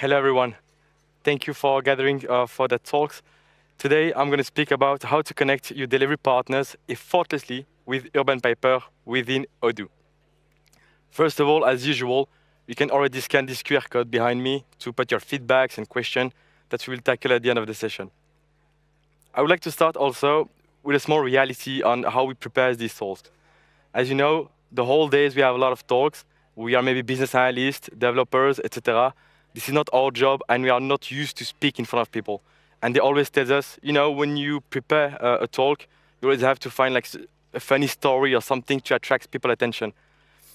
Hello, everyone. Thank you for gathering for the talks. Today, I'm going to speak about how to connect your delivery partners effortlessly with Urban Paper within Odoo. First of all, as usual, you can already scan this QR code behind me to put your feedbacks and questions that we will tackle at the end of the session. I would like to start also with a small reality on how we prepare these talks. As you know, the whole days we have a lot of talks. We are maybe business analysts, developers, etc. This is not our job, and we are not used to speak in front of people. And they always tell us, when you prepare a talk, you always have to find like a funny story or something to attract people's attention.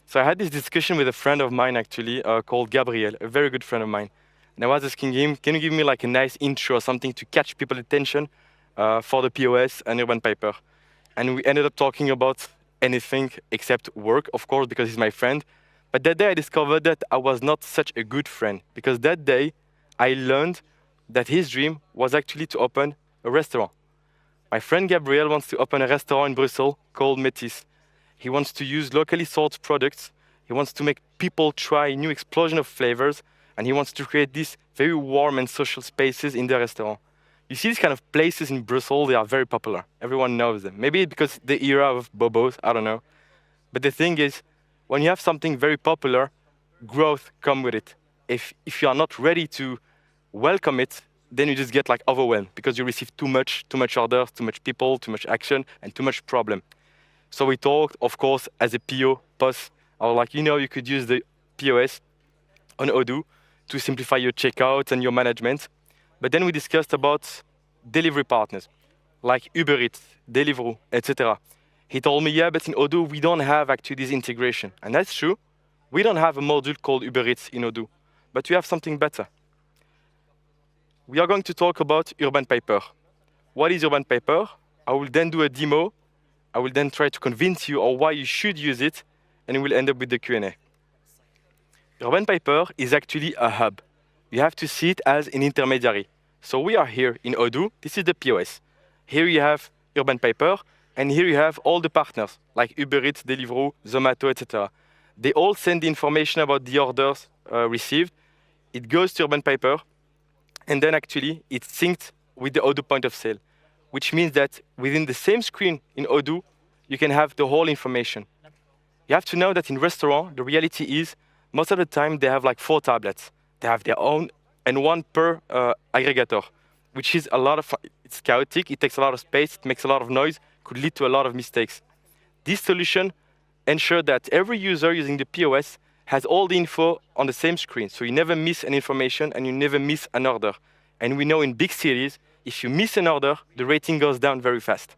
So I had this discussion with a friend of mine actually called Gabriel, a very good friend of mine. And I was asking him, can you give me like a nice intro or something to catch people's attention for the POS and Urban Paper? And we ended up talking about anything except work, of course, because he's my friend. But that day I discovered that I was not such a good friend, because that day I learned that his dream was actually to open a restaurant. My friend Gabriel wants to open a restaurant in Brussels called Métis. He wants to use locally sourced products. He wants to make people try a new explosion of flavors, and he wants to create these very warm and social spaces in the restaurant. You see these kind of places in Brussels, they are very popular. Everyone knows them. Maybe because the era of Bobos, I don't know. But the thing is, when you have something very popular, growth comes with it. If you are not ready to welcome it, then you just get like overwhelmed because you receive too much orders, too much people, too much action, and too much problem. So we talked, of course, as a PO, POS, I was like, you could use the POS on Odoo to simplify your checkout and your management. But then we discussed about delivery partners, like Uber Eats, Deliveroo, etc. He told me, yeah, but in Odoo, we don't have actually this integration. And that's true. We don't have a module called Uber Eats in Odoo, but we have something better. We are going to talk about Urban Paper. What is Urban Paper? I will then do a demo. I will then try to convince you of why you should use it, and we'll end up with the Q&A. Urban Paper is actually a hub. You have to see it as an intermediary. So we are here in Odoo. This is the POS. Here you have Urban Paper, and here you have all the partners, like Uber Eats, Deliveroo, Zomato, etc. They all send the information about the orders received. It goes to Urban Paper, and then actually it's synced with the Odoo point of sale, which means that within the same screen in Odoo, you can have the whole information. You have to know that in restaurant, the reality is most of the time they have like 4 tablets. They have their own, and one per aggregator, which is a lot of, it's chaotic, it takes a lot of space, it makes a lot of noise, could lead to a lot of mistakes. This solution ensures that every user using the POS has all the info on the same screen, so you never miss an information and you never miss an order. And we know in big cities, if you miss an order, the rating goes down very fast.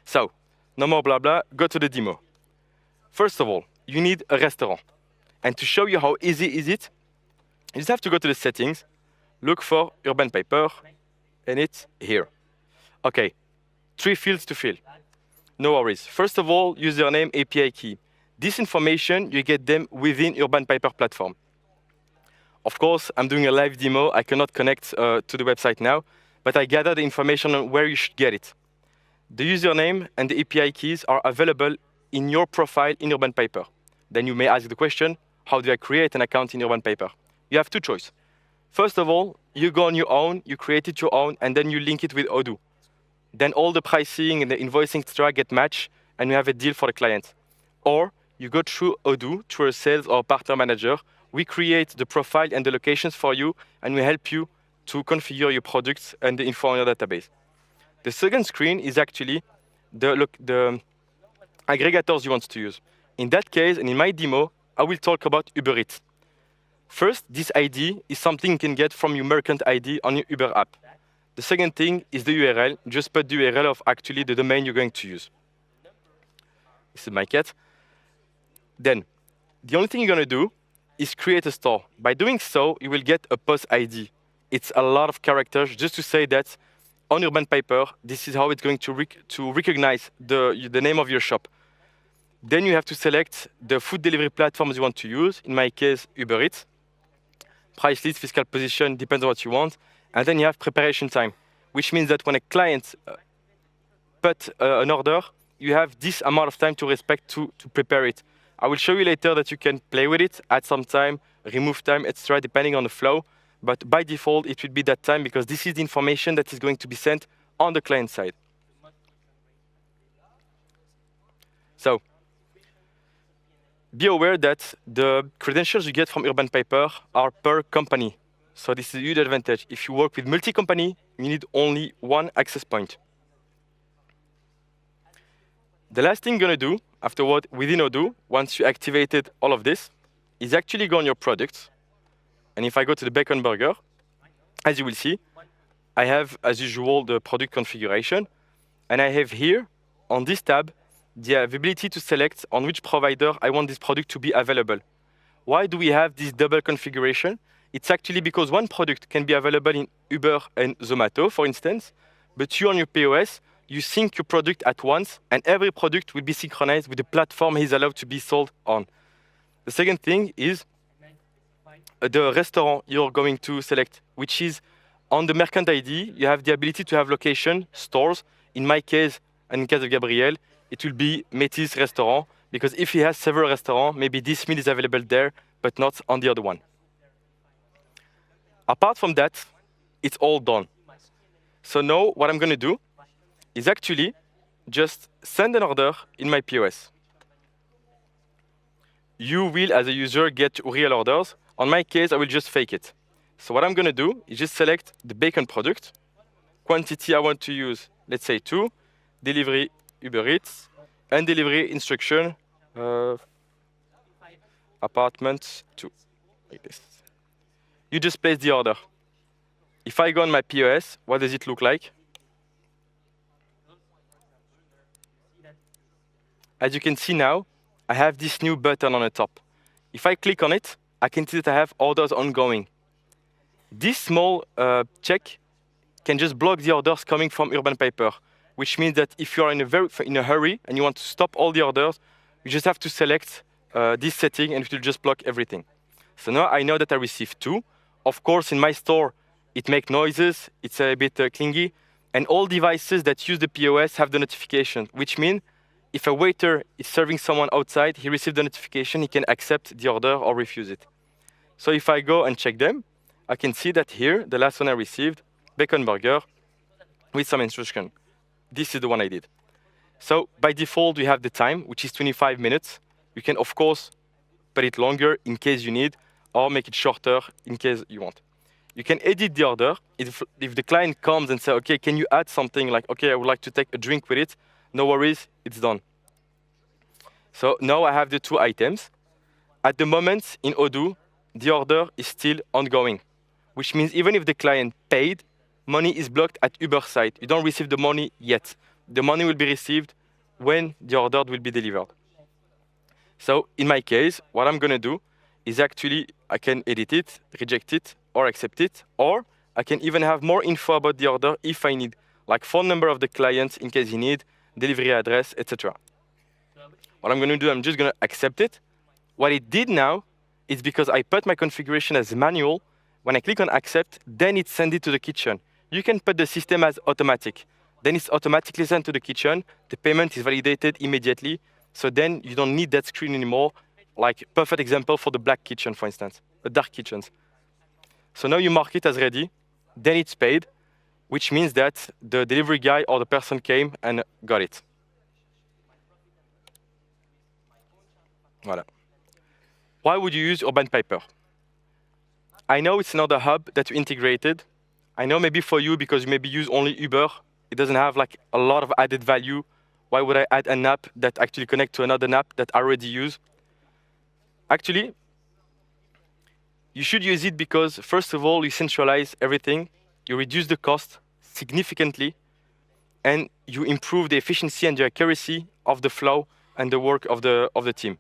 So, no more blah blah, go to the demo. First of all, you need a restaurant. And to show you how easy is it, you just have to go to the settings, look for Urban Paper, and it's here. Okay, 3 fields to fill. No worries. First of all, username, API key. This information, you get them within Urban Paper platform. Of course, I'm doing a live demo. I cannot connect to the website now, but I gather the information on where you should get it. The username and the API keys are available in your profile in Urban Paper. Then you may ask the question, how do I create an account in Urban Paper? You have 2 choices. First of all, you go on your own, you create it your own, and then you link it with Odoo. Then all the pricing and the invoicing extra get matched, and you have a deal for the client. Or you go through Odoo, through a sales or partner manager. We create the profile and the locations for you, and we help you to configure your products and the info on your database. The second screen is actually the aggregators you want to use. In that case, and in my demo, I will talk about Uber Eats. First, this ID is something you can get from your merchant ID on your Uber app. The second thing is the URL. Just put the URL of actually the domain you're going to use. This is my cat. Then, the only thing you're going to do is create a store. By doing so, you will get a POS ID. It's a lot of characters just to say that on Urban Paper, this is how it's going to recognize the name of your shop. Then you have to select the food delivery platforms you want to use. In my case, Uber Eats. Price list, fiscal position, depends on what you want. And then you have preparation time, which means that when a client put an order, you have this amount of time to respect to prepare it. I will show you later that you can play with it, add some time, remove time, etc., depending on the flow. But by default, it will be that time because this is the information that is going to be sent on the client side. So be aware that the credentials you get from Urban Paper are per company. So this is a huge advantage. If you work with multi-company, you need only one access point. The last thing you're going to do afterward within Odoo, once you activated all of this, is actually go on your products. And if I go to the bacon burger, as you will see, I have, as usual, the product configuration. And I have here, on this tab, the ability to select on which provider I want this product to be available. Why do we have this double configuration? It's actually because one product can be available in Uber and Zomato, for instance, but you on your POS, you sync your product at once, and every product will be synchronized with the platform he's allowed to be sold on. The second thing is the restaurant you're going to select, which is on the merchant ID, you have the ability to have location, stores. In my case, and in case of Gabriel, it will be Métis restaurant, because if he has several restaurants, maybe this meal is available there, but not on the other one. Apart from that, it's all done. So now what I'm going to do is actually just send an order in my POS. You will, as a user, get real orders. On my case, I will just fake it. So what I'm going to do is just select the bacon product, quantity I want to use, let's say 2, delivery Uber Eats, and delivery instruction apartment 2, like this. You just place the order. If I go on my POS, what does it look like? As you can see now, I have this new button on the top. If I click on it, I can see that I have orders ongoing. This small check can just block the orders coming from Urban Paper, which means that if you are in a hurry and you want to stop all the orders, you just have to select this setting and it will just block everything. So now I know that I received 2. Of course, in my store, it makes noises, it's a bit clingy, and all devices that use the POS have the notification, which means if a waiter is serving someone outside, he receives the notification, he can accept the order or refuse it. So if I go and check them, I can see that here, the last one I received, bacon burger, with some instruction. This is the one I did. So by default, we have the time, which is 25 minutes. You can, of course, put it longer in case you need, or make it shorter in case you want. You can edit the order. If the client comes and says, okay, can you add something like, okay, I would like to take a drink with it, no worries, it's done. So now I have the 2 items. At the moment, in Odoo, the order is still ongoing, which means even if the client paid, money is blocked at Uber side. You don't receive the money yet. The money will be received when the order will be delivered. So in my case, what I'm going to do is actually, I can edit it, reject it, or accept it, or I can even have more info about the order if I need, like phone number of the client in case he need, delivery address, etc. What I'm going to do, I'm just going to accept it. What it did now is because I put my configuration as manual, when I click on accept, then it sends it to the kitchen. You can put the system as automatic. Then it's automatically sent to the kitchen. The payment is validated immediately. So then you don't need that screen anymore. Like perfect example for the black kitchen, for instance, the dark kitchens. So now you mark it as ready, then it's paid, which means that the delivery guy or the person came and got it. Voilà. Why would you use Urban Paper? I know it's another hub that you integrated. I know maybe for you, because you maybe use only Uber, it doesn't have like a lot of added value. Why would I add an app that actually connects to another app that I already use? Actually, you should use it because, first of all, you centralize everything, you reduce the cost significantly, and you improve the efficiency and the accuracy of the flow and the work of the team.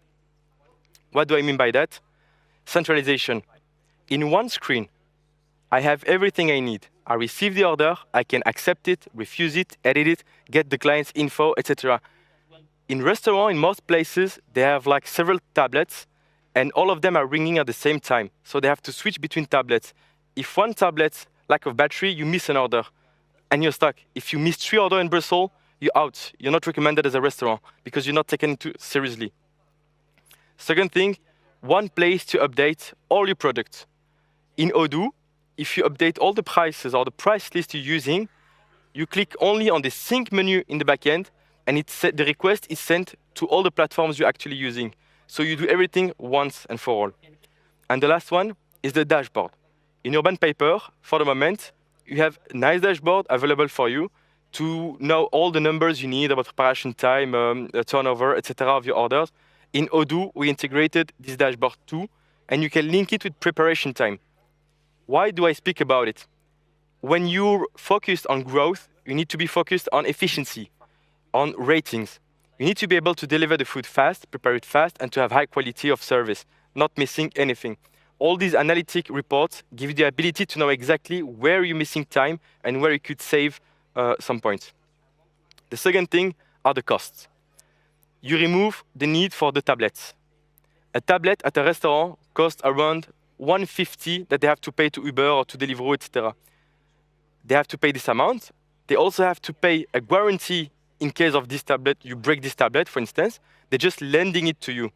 What do I mean by that? Centralization. In one screen, I have everything I need. I receive the order, I can accept it, refuse it, edit it, get the client's info, etc. In restaurant, in most places, they have like several tablets, and all of them are ringing at the same time. So they have to switch between tablets. If one tablet, lack of battery, you miss an order, and you're stuck. If you miss 3 orders in Brussels, you're out. You're not recommended as a restaurant, because you're not taken too seriously. Second thing, one place to update all your products. In Odoo, if you update all the prices or the price list you're using, you click only on the sync menu in the backend, and the request is sent to all the platforms you're actually using. So you do everything once and for all. And the last one is the dashboard. In Urban Paper, for the moment, you have a nice dashboard available for you to know all the numbers you need about preparation time, turnover, etc. of your orders. In Odoo, we integrated this dashboard too, and you can link it with preparation time. Why do I speak about it? When you're focused on growth, you need to be focused on efficiency, on ratings. You need to be able to deliver the food fast, prepare it fast, and to have high quality of service, not missing anything. All these analytic reports give you the ability to know exactly where you're missing time and where you could save some points. The second thing are the costs. You remove the need for the tablets. A tablet at a restaurant costs around 150 that they have to pay to Uber or to Deliveroo, etc. They have to pay this amount. They also have to pay a guarantee in case of this tablet, you break this tablet, for instance. They're just lending it to you.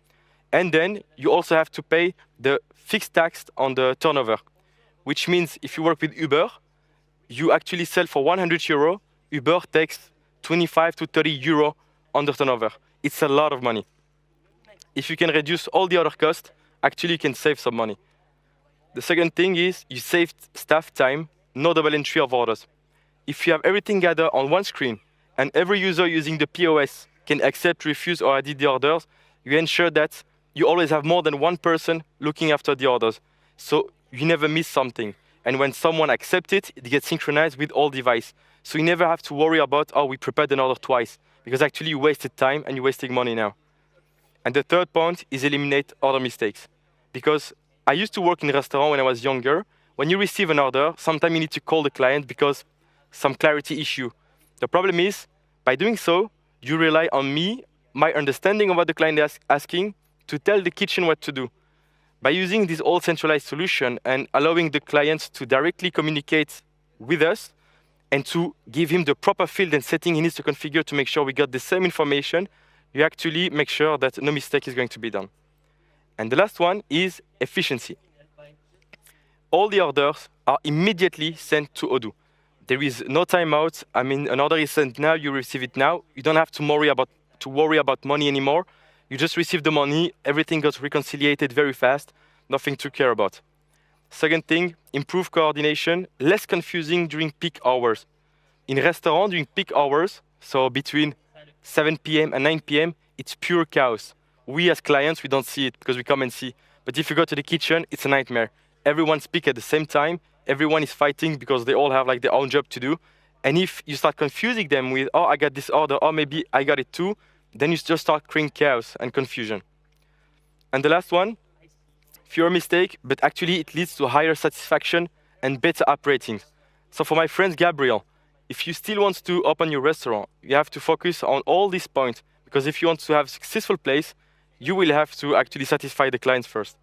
And then you also have to pay the fixed tax on the turnover, which means if you work with Uber, you actually sell for 100 euro, Uber takes 25 to 30 euro on the turnover. It's a lot of money. If you can reduce all the other costs, actually you can save some money. The second thing is you save staff time, no double entry of orders. If you have everything gathered on one screen and every user using the POS can accept, refuse, or edit the orders, you ensure that you always have more than one person looking after the orders. So you never miss something. And when someone accepts it, it gets synchronized with all devices. So you never have to worry about, oh, we prepared an order twice, because actually you wasted time and you're wasting money now. And the third point is eliminate order mistakes. Because I used to work in a restaurant when I was younger. When you receive an order, sometimes you need to call the client because some clarity issue. The problem is, by doing so, you rely on me, my understanding of what the client is asking, to tell the kitchen what to do. By using this all centralized solution and allowing the clients to directly communicate with us and to give him the proper field and setting he needs to configure to make sure we got the same information, you actually make sure that no mistake is going to be done. And the last one is efficiency. All the orders are immediately sent to Odoo. There is no timeout. I mean, an order is sent now, you receive it now. You don't have to worry about money anymore. You just receive the money, everything gets reconciliated very fast, nothing to care about. Second thing, improve coordination, less confusing during peak hours. In restaurant, during peak hours, so between 7 p.m. and 9 p.m., it's pure chaos. We as clients, we don't see it because we come and see. But if you go to the kitchen, it's a nightmare. Everyone speaks at the same time. Everyone is fighting because they all have like their own job to do. And if you start confusing them with, oh, I got this order, or maybe I got it too, then you just start creating chaos and confusion. And the last one, fewer mistakes, but actually it leads to higher satisfaction and better app ratings. So for my friend Gabriel, if you still want to open your restaurant, you have to focus on all these points, because if you want to have a successful place, you will have to actually satisfy the clients first.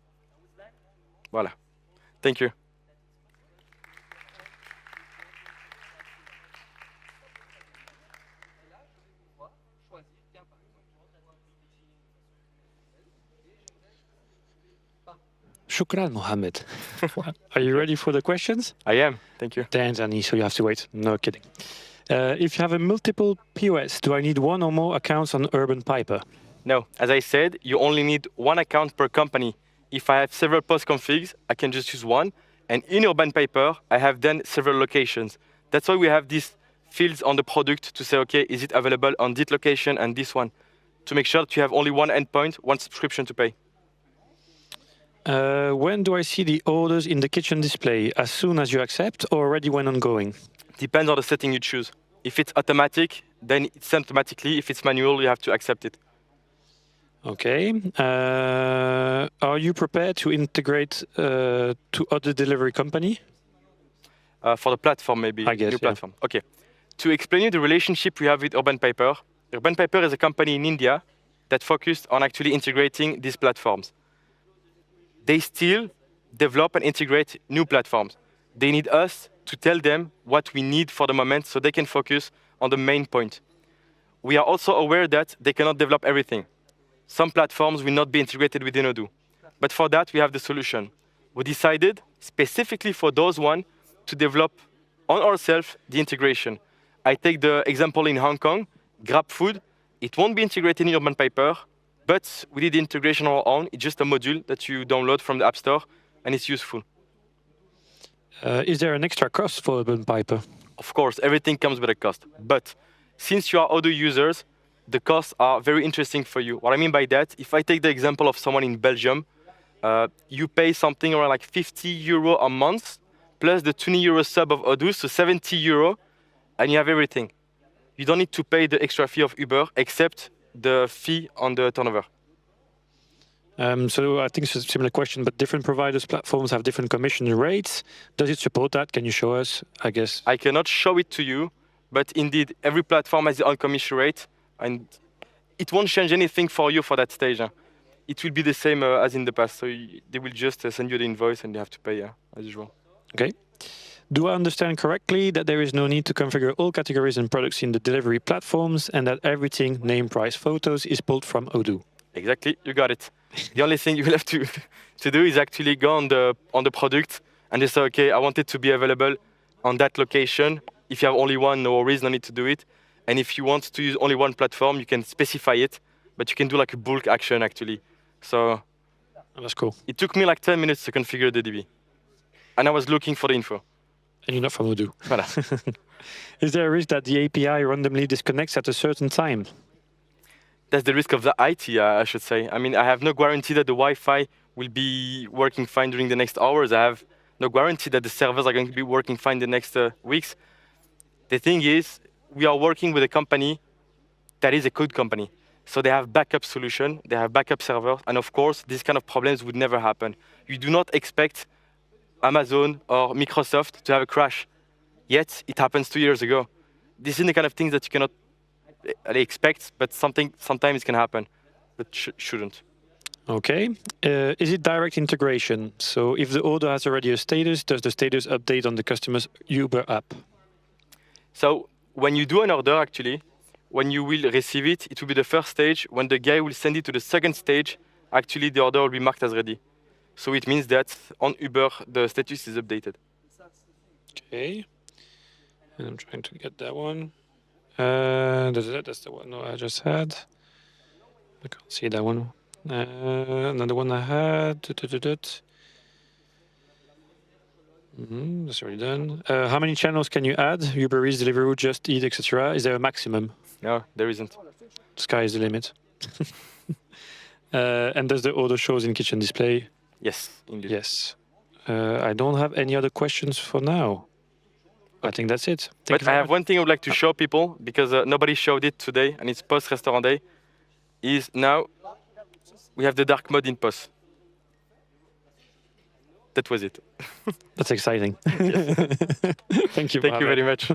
Voilà. Thank you. Shukran, Mohammed. Are you ready for the questions? I am. Thank you. Tanzania, so you have to wait. No kidding. If you have a multiple POS, do I need one or more accounts on Urban Piper? No. As I said, you only need one account per company. If I have several post configs, I can just use one. And in Urban Paper, I have then several locations. That's why we have these fields on the product to say, okay, is it available on this location and this one? To make sure that you have only one endpoint, one subscription to pay. When do I see the orders in the kitchen display? As soon as you accept or already when ongoing? Depends on the setting you choose. If it's automatic, then it's automatically. If it's manual, you have to accept it. Okay. Are you prepared to integrate to other delivery company? For the platform, maybe. I guess, new platform. Okay. To explain you the relationship we have with Urban Paper, Urban Paper is a company in India that focused on actually integrating these platforms. They still develop and integrate new platforms. They need us to tell them what we need for the moment so they can focus on the main point. We are also aware that they cannot develop everything. Some platforms will not be integrated within Odoo. But for that, we have the solution. We decided specifically for those one to develop on ourselves the integration. I take the example in Hong Kong, Grab Food. It won't be integrated in Urban Paper, but we did the integration on our own. It's just a module that you download from the App Store, and it's useful. Is there an extra cost for Urban Piper? Of course, everything comes with a cost. But since you are Odoo users, the costs are very interesting for you. What I mean by that, if I take the example of someone in Belgium, you pay something around like 50 euro a month, plus the 20 euro sub of Odoo, so 70 euro, and you have everything. You don't need to pay the extra fee of Uber, except the fee on the turnover. So I think it's a similar question, but different providers, platforms have different commission rates. Does it support that? Can you show us, I guess? I cannot show it to you, but indeed, every platform has its own commission rate, and it won't change anything for you for that stage. It will be the same as in the past, so they will just send you the invoice and you have to pay as usual. Okay. Do I understand correctly that there is no need to configure all categories and products in the delivery platforms and that everything, name, price, photos, is pulled from Odoo? Exactly, you got it. The only thing you will have to do is actually go on the product and just say, okay, I want it to be available on that location. If you have only one, no worries, no need to do it. And if you want to use only one platform, you can specify it, but you can do like a bulk action actually. So that's cool. It took me like 10 minutes to configure the DB. And I was looking for the info. And you're not from Odoo. Voilà. Is there a risk that the API randomly disconnects at a certain time? That's the risk of the IT, I should say. I mean, I have no guarantee that the Wi-Fi will be working fine during the next hours. I have no guarantee that the servers are going to be working fine the next weeks. The thing is, we are working with a company that is a code company. So they have backup solution, they have backup servers, and of course, these kind of problems would never happen. You do not expect Amazon or Microsoft to have a crash. Yet, it happens 2 years ago. This is the kind of things that you cannot expect, but sometimes it can happen, but shouldn't. Okay. Is it direct integration? So if the order has already a status, does the status update on the customer's Uber app? So when you do an order, actually, when you will receive it, it will be the first stage. When the guy will send it to the second stage, actually the order will be marked as ready. So it means that on Uber, the status is updated. Okay. And I'm trying to get that one. That's the one I just had. I can't see that one. Another one I had. That's already done. How many channels can you add? Uber Eats, Deliveroo, Just Eat, etc. Is there a maximum? No, there isn't. Sky is the limit. And does the order shows in kitchen display? Yes, indeed. Yes. I don't have any other questions for now. I think that's it. But I have one thing I would like to show people, because nobody showed it today, and it's post-restaurant day, is now we have the dark mode in post. That was it. That's exciting. Yes. Thank you. Thank you very much.